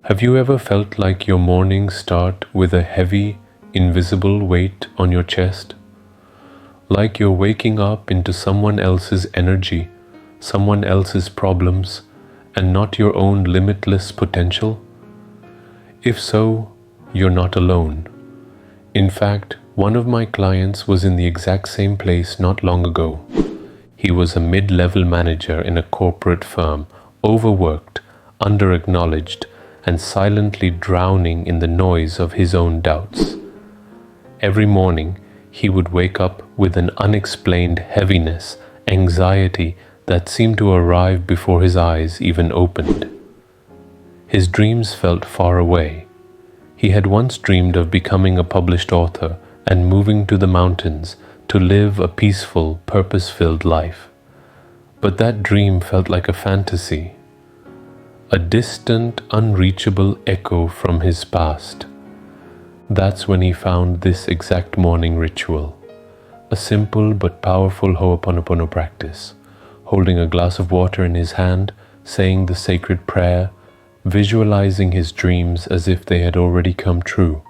Have you ever felt like your mornings start with a heavy, invisible weight on your chest? Like you're waking up into someone else's energy, someone else's problems, and not your own limitless potential? If so, you're not alone. In fact, one of my clients was in the exact same place not long ago. He was a mid-level manager in a corporate firm, overworked, under-acknowledged, and silently drowning in the noise of his own doubts. Every morning, he would wake up with an unexplained heaviness, anxiety that seemed to arrive before his eyes even opened. His dreams felt far away. He had once dreamed of becoming a published author and moving to the mountains to live a peaceful, purpose-filled life. But that dream felt like a fantasy, a distant, unreachable echo from his past. That's when he found this exact morning ritual, a simple but powerful Hooponopono practice, holding a glass of water in his hand, saying the sacred prayer, visualizing his dreams as if they had already come true,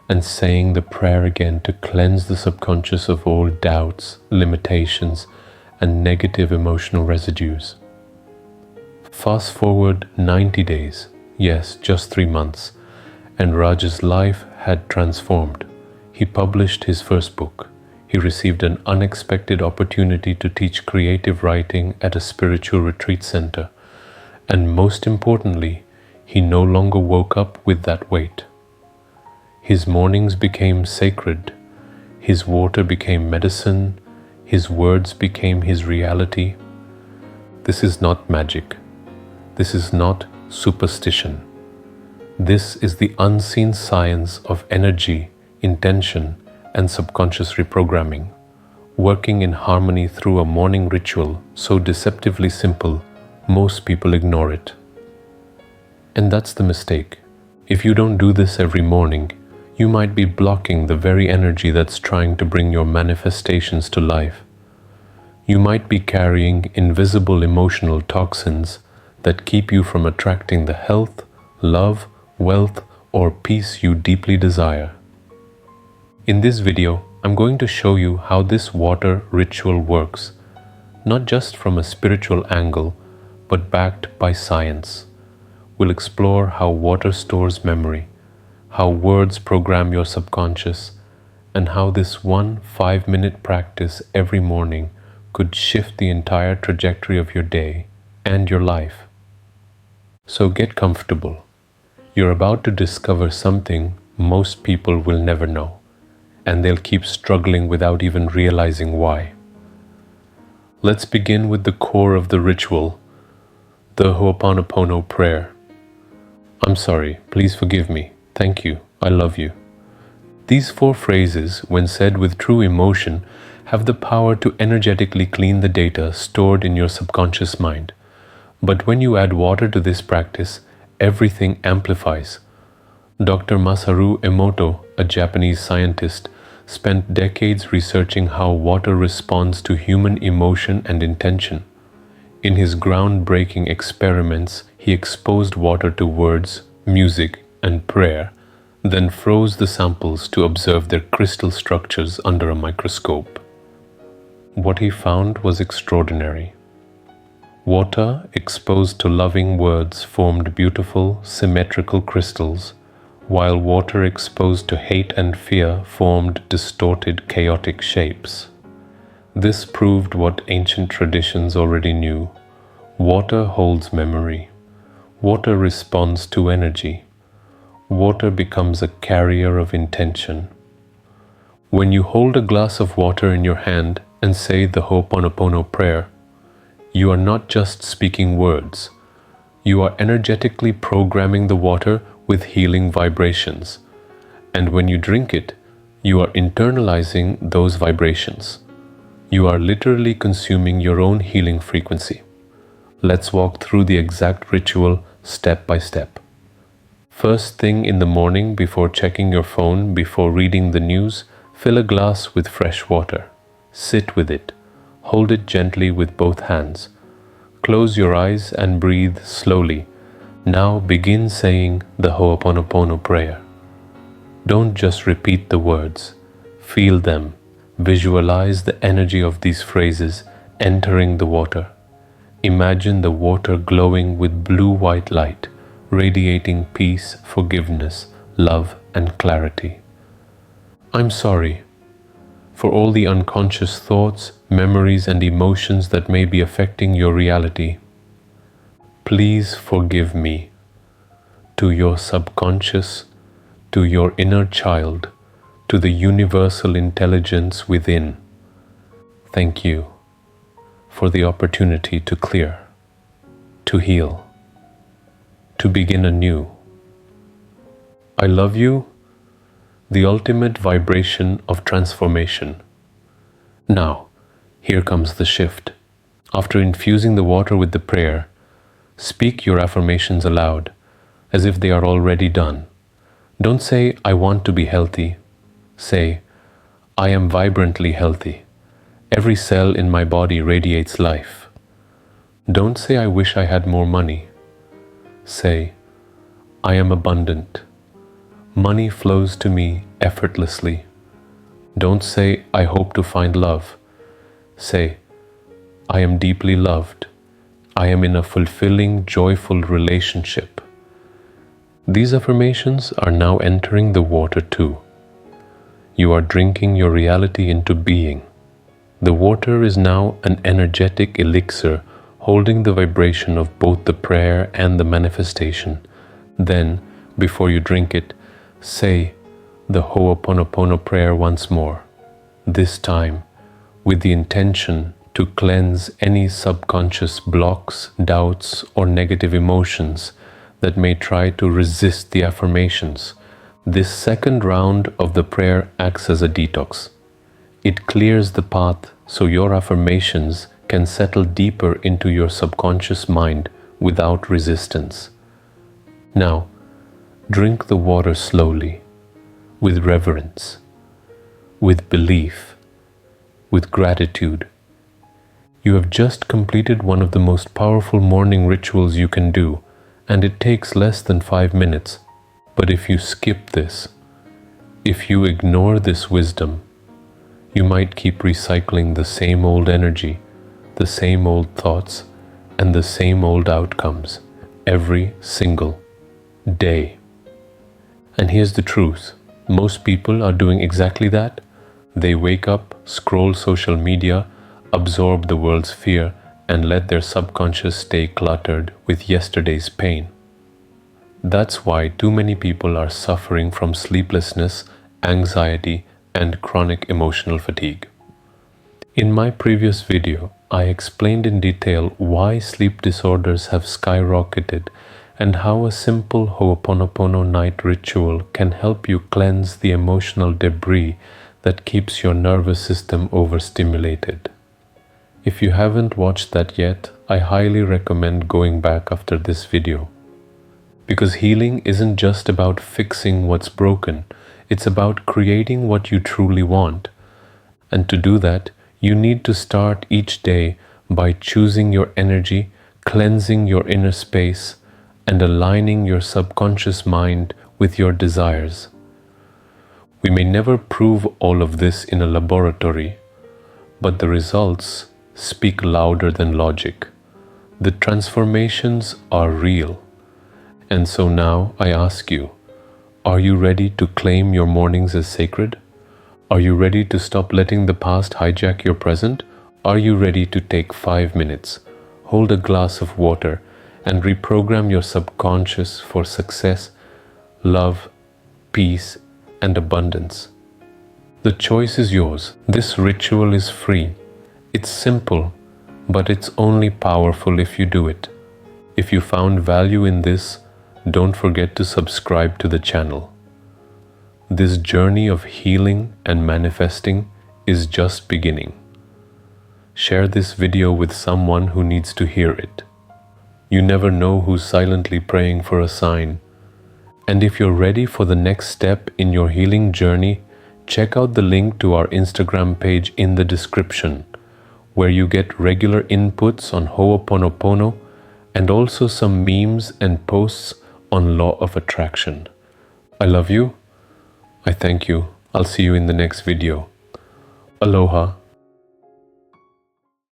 and saying the prayer again to cleanse the subconscious of all doubts, limitations, and negative emotional residues. Fast forward 90 days, yes, just 3 months, and Raj's life had transformed. He published his first book. He received an unexpected opportunity to teach creative writing at a spiritual retreat center. And most importantly, he no longer woke up with that weight. His mornings became sacred. His water became medicine. His words became his reality. This is not magic. This is not superstition. This is the unseen science of energy, intention, and subconscious reprogramming, working in harmony through a morning ritual so deceptively simple, most people ignore it. And that's the mistake. If you don't do this every morning, you might be blocking the very energy that's trying to bring your manifestations to life. You might be carrying invisible emotional toxins that keep you from attracting the health, love, wealth, or peace you deeply desire. In this video, I'm going to show you how this water ritual works, not just from a spiritual angle, but backed by science. We'll explore how water stores memory, how words program your subconscious, and how this 5-minute practice every morning could shift the entire trajectory of your day and your life. So get comfortable. You're about to discover something most people will never know, and they'll keep struggling without even realizing why. Let's begin with the core of the ritual, the Hooponopono prayer. I'm sorry, please forgive me, thank you, I love you. These 4 phrases, when said with true emotion, have the power to energetically clean the data stored in your subconscious mind. But when you add water to this practice, everything amplifies. Dr. Masaru Emoto, a Japanese scientist, spent decades researching how water responds to human emotion and intention. In his groundbreaking experiments, he exposed water to words, music, and prayer, then froze the samples to observe their crystal structures under a microscope. What he found was extraordinary. Water exposed to loving words formed beautiful, symmetrical crystals, while water exposed to hate and fear formed distorted, chaotic shapes. This proved what ancient traditions already knew. Water holds memory. Water responds to energy. Water becomes a carrier of intention. When you hold a glass of water in your hand and say the Hooponopono prayer, you are not just speaking words. You are energetically programming the water with healing vibrations. And when you drink it, you are internalizing those vibrations. You are literally consuming your own healing frequency. Let's walk through the exact ritual step by step. First thing in the morning, before checking your phone, before reading the news, fill a glass with fresh water. Sit with it. Hold it gently with both hands. Close your eyes and breathe slowly, Now begin saying the Hooponopono prayer. Don't just repeat the words, feel them. Visualize the energy of these phrases entering the water. Imagine the water glowing with blue-white light, radiating peace, forgiveness, love, and clarity. I'm sorry for all the unconscious thoughts, memories, and emotions that may be affecting your reality. Please forgive me. To your subconscious, to your inner child, to the universal intelligence within. Thank you for the opportunity to clear, to heal, to begin anew. I love you, the ultimate vibration of transformation. Now, here comes the shift. After infusing the water with the prayer, speak your affirmations aloud, as if they are already done. Don't say, I want to be healthy. Say, I am vibrantly healthy. Every cell in my body radiates life. Don't say, I wish I had more money. Say, I am abundant. Money flows to me effortlessly. Don't say, I hope to find love. Say, I am deeply loved. I am in a fulfilling, joyful relationship. These affirmations are now entering the water too. You are drinking your reality into being. The water is now an energetic elixir holding the vibration of both the prayer and the manifestation. Then, before you drink it, say the Hooponopono prayer once more, this time with the intention to cleanse any subconscious blocks, doubts, or negative emotions that may try to resist the affirmations. This second round of the prayer acts as a detox. It clears the path so your affirmations can settle deeper into your subconscious mind without resistance. Now, drink the water slowly, with reverence, with belief, with gratitude. You have just completed one of the most powerful morning rituals you can do, and it takes less than 5 minutes. But if you skip this, if you ignore this wisdom, you might keep recycling the same old energy, the same old thoughts, and the same old outcomes every single day. And here's the truth. Most people are doing exactly that. They wake up, scroll social media, absorb the world's fear, and let their subconscious stay cluttered with yesterday's pain. That's why too many people are suffering from sleeplessness, anxiety, and chronic emotional fatigue. In my previous video, I explained in detail why sleep disorders have skyrocketed and how a simple Hooponopono night ritual can help you cleanse the emotional debris that keeps your nervous system overstimulated. If you haven't watched that yet, I highly recommend going back after this video. Because healing isn't just about fixing what's broken, it's about creating what you truly want. And to do that, you need to start each day by choosing your energy, cleansing your inner space, and aligning your subconscious mind with your desires. We may never prove all of this in a laboratory, but the results speak louder than logic. The transformations are real. And so now I ask you, are you ready to claim your mornings as sacred? Are you ready to stop letting the past hijack your present? Are you ready to take 5 minutes, hold a glass of water, and reprogram your subconscious for success, love, peace, and abundance? The choice is yours. This ritual is free. It's simple, but it's only powerful if you do it. If you found value in this, don't forget to subscribe to the channel. This journey of healing and manifesting is just beginning. Share this video with someone who needs to hear it. You never know who's silently praying for a sign. And if you're ready for the next step in your healing journey, check out the link to our Instagram page in the description, where you get regular inputs on Hooponopono and also some memes and posts on law of attraction. I love you. I thank you. I'll see you in the next video. Aloha.